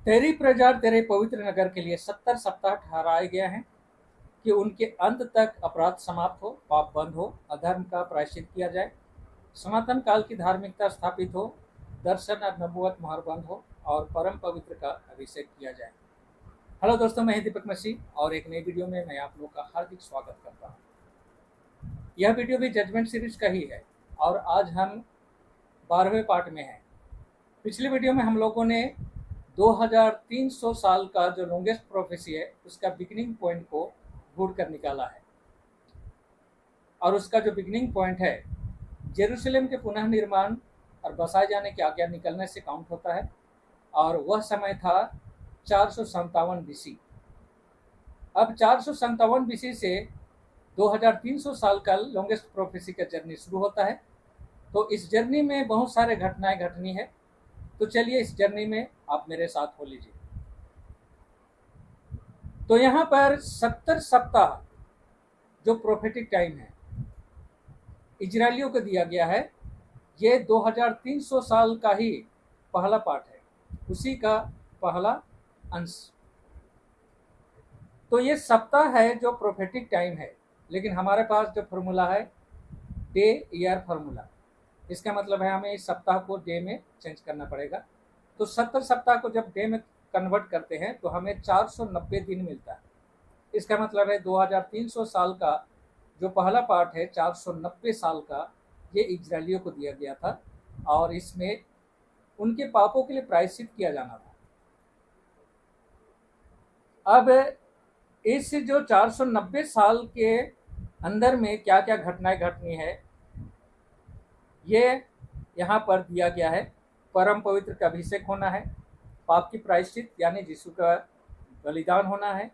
तेरी प्रजा तेरे पवित्र नगर के लिए 70 सप्ताह ठहराए गए हैं कि उनके अंत तक अपराध समाप्त हो, पाप बंद हो, अधर्म का प्रायश्चित किया जाए, सनातन काल की धार्मिकता स्थापित हो, दर्शन और नबूवत मोहर बंद हो और परम पवित्र का अभिषेक किया जाए। हेलो दोस्तों, मैं दीपक मसीह और एक नई वीडियो में मैं आप लोग का हार्दिक स्वागत करता हूँ। यह वीडियो भी जजमेंट सीरीज का ही है और आज हम 12वें पार्ट में हैं। पिछली वीडियो में हम लोगों ने 2300 साल का जो लॉन्गेस्ट प्रोफेसी है उसका बिगिनिंग पॉइंट को ढूंढ कर निकाला है और उसका जो बिगिनिंग पॉइंट है जेरूशलेम के पुनः निर्माण और बसाए जाने की आज्ञा निकलने से काउंट होता है और वह समय था 457 बीसी। अब 457 बीसी से 2300 साल का लॉन्गेस्ट प्रोफेसी का जर्नी शुरू होता है। तो इस जर्नी में बहुत सारे घटनाएं घटनी है, तो चलिए इस जर्नी में आप मेरे साथ हो लीजिए। तो यहाँ पर 70 सप्ताह जो प्रोफेटिक टाइम है इजरायलियों को दिया गया है, ये 2300 साल का ही पहला पार्ट है, उसी का पहला अंश। तो ये सप्ताह है जो प्रोफेटिक टाइम है, लेकिन हमारे पास जो फॉर्मूला है डे ईयर फार्मूला, इसका मतलब है हमें इस सप्ताह को डे में चेंज करना पड़ेगा। तो 70 सप्ताह को जब डे में कन्वर्ट करते हैं तो हमें 490 दिन मिलता है। इसका मतलब है 2300 साल का जो पहला पार्ट है 490 साल का, ये इजरायलियों को दिया गया था और इसमें उनके पापों के लिए प्रायश्चित किया जाना था। अब इस जो 490 साल के अंदर में क्या क्या घटनाएं घटनी है ये यहाँ पर दिया गया है। परम पवित्र का अभिषेक होना है, पाप की प्रायश्चित यानी यीशु का बलिदान होना है,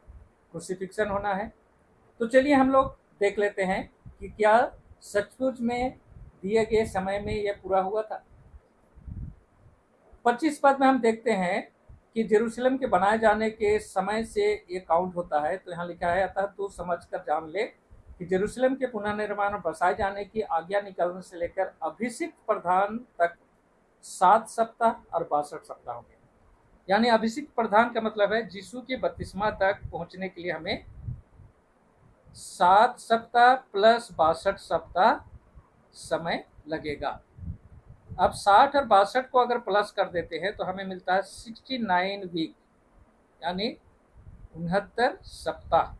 क्रूसिफिक्शन होना है। तो चलिए हम लोग देख लेते हैं कि क्या सचमुच में दिए गए समय में यह पूरा हुआ था। 25 पद में हम देखते हैं कि जेरूशलेम के बनाए जाने के समय से ये काउंट होता है। तो यहाँ लिखा है, अतः तू समझकर जान ले कि जेरूशलेम के पुनर्निर्माण और बसाए जाने की आज्ञा निकलने से लेकर अभिषिक्त प्रधान तक 7 सप्ताह और 62 सप्ताह हो गए। यानी अभिषिक्त प्रधान का मतलब है यीशु के बपतिस्मा तक पहुंचने के लिए हमें 7 सप्ताह प्लस 62 सप्ताह समय लगेगा। अब 60 और 62 को अगर प्लस कर देते हैं तो हमें मिलता है 69 वीक, यानी 69 सप्ताह।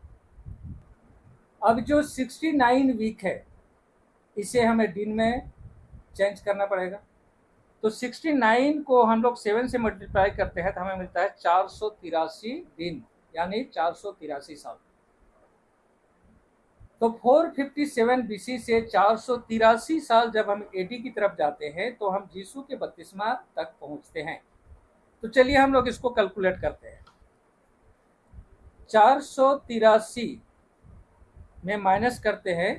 अब जो 69 वीक है इसे हमें दिन में चेंज करना पड़ेगा। तो 69 को हम लोग 7 से मल्टीप्लाई करते हैं तो हमें मिलता है 483 दिन, यानी 483 साल। तो 457 बीसी से 483 साल जब हम एडी की तरफ जाते हैं तो हम यीशु के बपतिस्मा तक पहुंचते हैं। तो चलिए हम लोग इसको कैलकुलेट करते हैं। 483 में माइनस करते हैं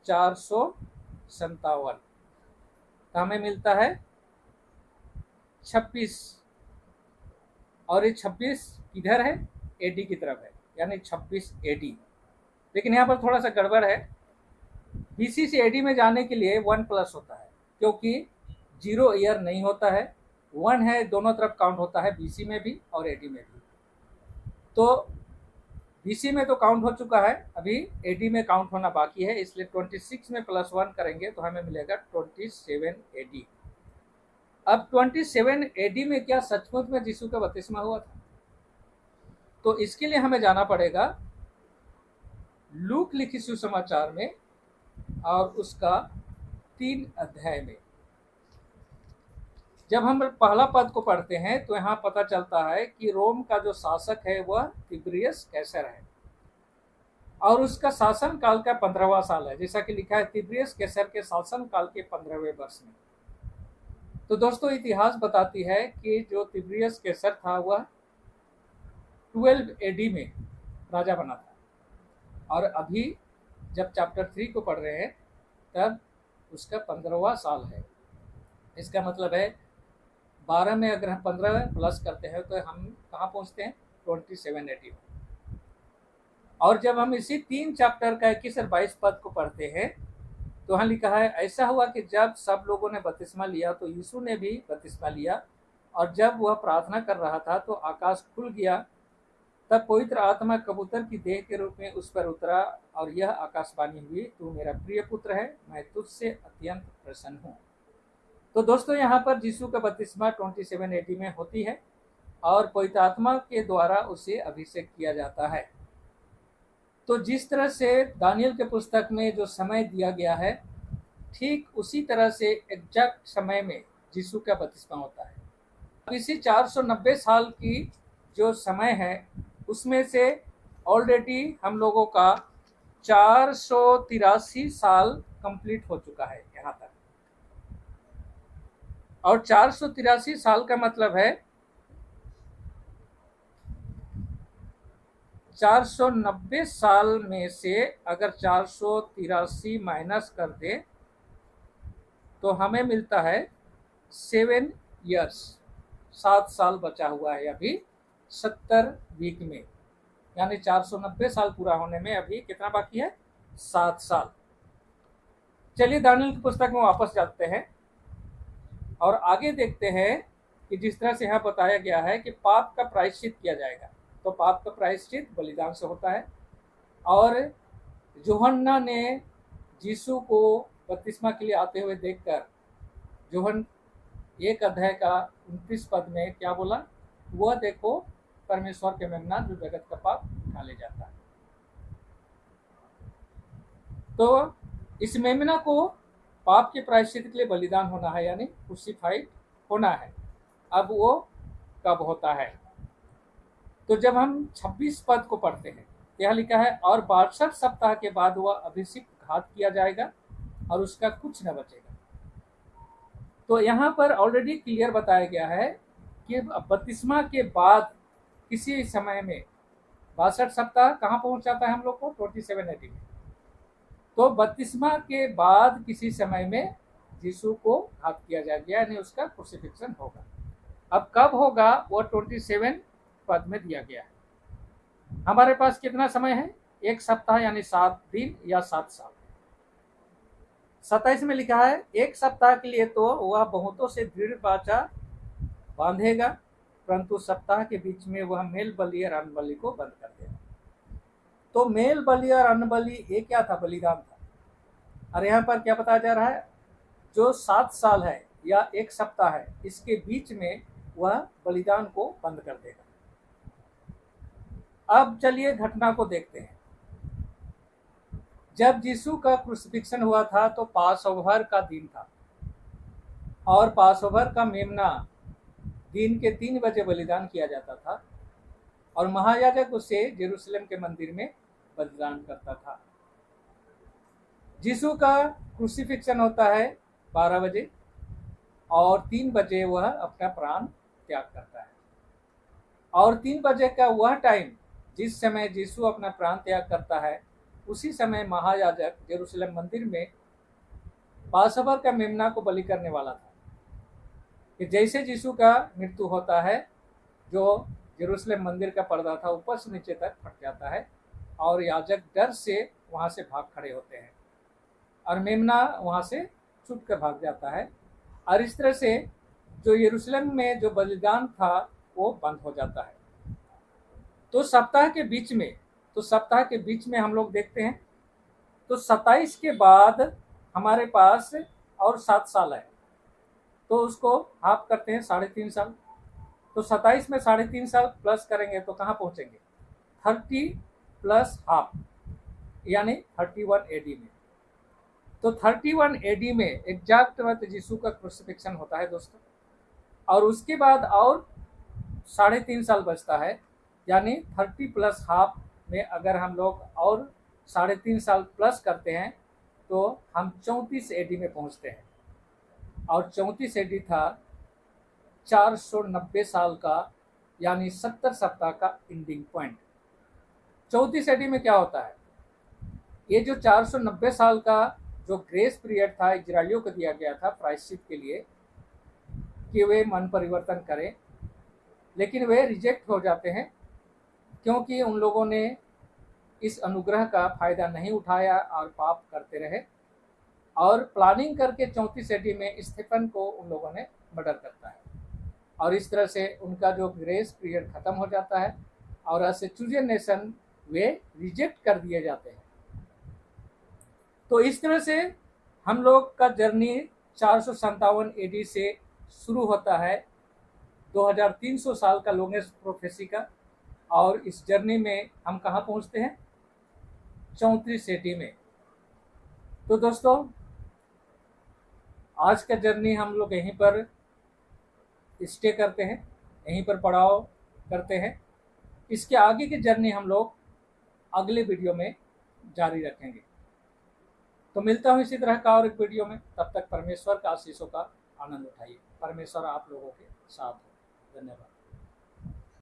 457, तो हमें मिलता है 26, और ये 26 किधर है? एडी की तरफ है, यानी 26 एडी। लेकिन यहाँ पर थोड़ा सा गड़बड़ है, बीसी से एडी में जाने के लिए 1 प्लस होता है, क्योंकि 0 ईयर नहीं होता है, 1 है, दोनों तरफ काउंट होता है, बीसी में भी और एडी में भी। तो बीसी में तो काउंट हो चुका है, अभी एडी में काउंट होना बाकी है, इसलिए 26 में प्लस 1 करेंगे तो हमें मिलेगा 27 एडी। अब 27 एडी में क्या सचमुच में यीशु का बपतिस्मा हुआ था? तो इसके लिए हमें जाना पड़ेगा लूक लिखित सुसमाचार में और उसका 3 अध्याय में। जब हम पहला पद को पढ़ते हैं तो यहाँ पता चलता है कि रोम का जो शासक है वह तिब्रियस कैसर है और उसका शासन काल का 15वां साल है, जैसा कि लिखा है तिब्रियस कैसर के शासन काल के 15वें वर्ष में। तो दोस्तों इतिहास बताती है कि जो तिब्रियस कैसर था वह 12 एडी में राजा बना था और अभी जब चैप्टर 3 को पढ़ रहे हैं तब उसका 15वां साल है। इसका मतलब है 12 में अगर हम 15 प्लस करते हैं तो हम कहाँ पहुँचते हैं? 27 एडी में। और जब हम इसी 3 चैप्टर का 21 और 22 पद को पढ़ते हैं तो वहाँ लिखा है, ऐसा हुआ कि जब सब लोगों ने बपतिस्मा लिया तो यीशु ने भी बपतिस्मा लिया और जब वह प्रार्थना कर रहा था तो आकाश खुल गया। तब पवित्र आत्मा कबूतर की देह के रूप में उस पर उतरा और यह आकाशवाणी हुई, तू मेरा प्रिय पुत्र है, मैं तुझसे अत्यंत प्रसन्न हूँ। तो दोस्तों, यहाँ पर यीशु का बपतिस्मा 27 एडी में होती है और पवित्र आत्मा के द्वारा उसे अभिषेक किया जाता है। तो जिस तरह से दानियल के पुस्तक में जो समय दिया गया है, ठीक उसी तरह से एग्जैक्ट समय में यीशु का बपतिस्मा होता है। इसी 490 साल की जो समय है उसमें से ऑलरेडी हम लोगों का 483 साल कंप्लीट हो चुका है यहाँ तक। और 483 साल का मतलब है 490 साल में से अगर 483 माइनस कर दे तो हमें मिलता है 7 ईयर्स, 7 साल बचा हुआ है अभी 70 वीक में, यानी 490 साल पूरा होने में अभी कितना बाकी है? 7 साल। चलिए दानियल की पुस्तक में वापस जाते हैं और आगे देखते हैं कि जिस तरह से यहाँ बताया गया है कि पाप का प्रायश्चित किया जाएगा। तो पाप का प्रायश्चित बलिदान से होता है। और यूहन्ना ने यीशु को बपतिस्मा के लिए आते हुए देखकर यूहन्ना 1 अध्याय का 29 पद में क्या बोला? वह देखो परमेश्वर के मेमना जो जगत का पाप उठा ले जाता है। तो इस मेमना को पाप के प्रायश्चित के लिए बलिदान होना है, यानी क्रूसिफाइड होना है। अब वो कब होता है? तो जब हम 26 पद को पढ़ते हैं, यह लिखा है, और 62 सप्ताह के बाद वह अभिषिक्त घात किया जाएगा और उसका कुछ न बचेगा। तो यहाँ पर ऑलरेडी क्लियर बताया गया है कि बपतिस्मा के बाद किसी समय में 62 सप्ताह कहाँ पहुंच जाता है हम लोग को? 27 एडी में। तो बपतिस्मा के बाद किसी समय में यीशु को घात किया जाएगा, यानी उसका क्रूसिफिक्शन होगा। अब कब होगा वो 27 पद में दिया गया है। हमारे पास कितना समय है? 1 सप्ताह यानी 7 दिन या 7 साल। 27 में लिखा है, 1 सप्ताह के लिए तो वह बहुतों से दृढ़ वाचा बांधेगा, परंतु सप्ताह के बीच में वह मेल बलि और अन्न बलि को बंद कर देगा। तो मेल बलि और अन्न बलि ये क्या था? बलिदान था। और यहाँ पर क्या बताया जा रहा है? जो 7 साल है या 1 सप्ताह है, इसके बीच में वह बलिदान को बंद कर देगा। अब चलिए घटना को देखते हैं। जब यीशु का क्रूसिफिक्शन हुआ था तो पासओवर का दिन था और पासओवर का मेमना दिन के 3 बजे बलिदान किया जाता था और महायाजक उसे यरूशलेम के मंदिर में बलिदान करता था। यीशु का क्रूसिफिक्शन होता है 12 बजे और 3 बजे वह अपना प्राण त्याग करता है। और 3 बजे का वह टाइम जिस समय यीशु अपना प्राण त्याग करता है, उसी समय महायाजक यरूशलेम मंदिर में पासोवर का मेमना को बलि करने वाला था। कि जैसे यीशु का मृत्यु होता है, जो यरूशलेम मंदिर का पर्दा था ऊपर से नीचे तक फट जाता है और याजक डर से वहाँ से भाग खड़े होते हैं और मेमना वहाँ से छूट कर भाग जाता है। और इस तरह से जो यरूशलेम में जो बलिदान था वो बंद हो जाता है। तो सप्ताह के बीच में हम लोग देखते हैं तो 27 के बाद हमारे पास और 7 साल है, तो उसको हाफ करते हैं 3.5 साल। तो 27 में 3.5 साल प्लस करेंगे तो कहाँ पहुँचेंगे? 30 प्लस हाफ यानी 31 एडी में। तो 31 एडी में एग्जैक्ट यीशु का क्रूसिफिक्शन होता है दोस्तों। और उसके बाद और 3.5 साल बचता है, यानी 30 प्लस हाफ में अगर हम लोग और 3.5 साल प्लस करते हैं तो हम 34 एडी में पहुंचते हैं। और 34 एडी था 490 साल का, यानी 70 सप्ताह का एंडिंग पॉइंट। 34 एडी में क्या होता है? ये जो 490 साल का जो ग्रेस पीरियड था इजरायलियों को दिया गया था प्रायश्चित के लिए कि वे मन परिवर्तन करें, लेकिन वे रिजेक्ट हो जाते हैं क्योंकि उन लोगों ने इस अनुग्रह का फायदा नहीं उठाया और पाप करते रहे। और प्लानिंग करके 34 एडी में स्टीफन को उन लोगों ने मर्डर करता है। और इस तरह से उनका जो ग्रेस पीरियड ख़त्म हो जाता है और एज ए चूजन नेशन वे रिजेक्ट कर दिए जाते हैं। तो इस तरह से हम लोग का जर्नी 457 AD से शुरू होता है, 2300 साल का लॉन्गेस्ट प्रोफेसी का। और इस जर्नी में हम कहाँ पहुँचते हैं? 34 AD में। तो दोस्तों, आज का जर्नी हम लोग यहीं पर स्टे करते हैं, यहीं पर पड़ाव करते हैं। इसके आगे की जर्नी हम लोग अगले वीडियो में जारी रखेंगे। तो मिलता हूँ इसी तरह का और एक वीडियो में। तब तक परमेश्वर का आशीषों का आनंद उठाइए। परमेश्वर आप लोगों के साथ हो। धन्यवाद।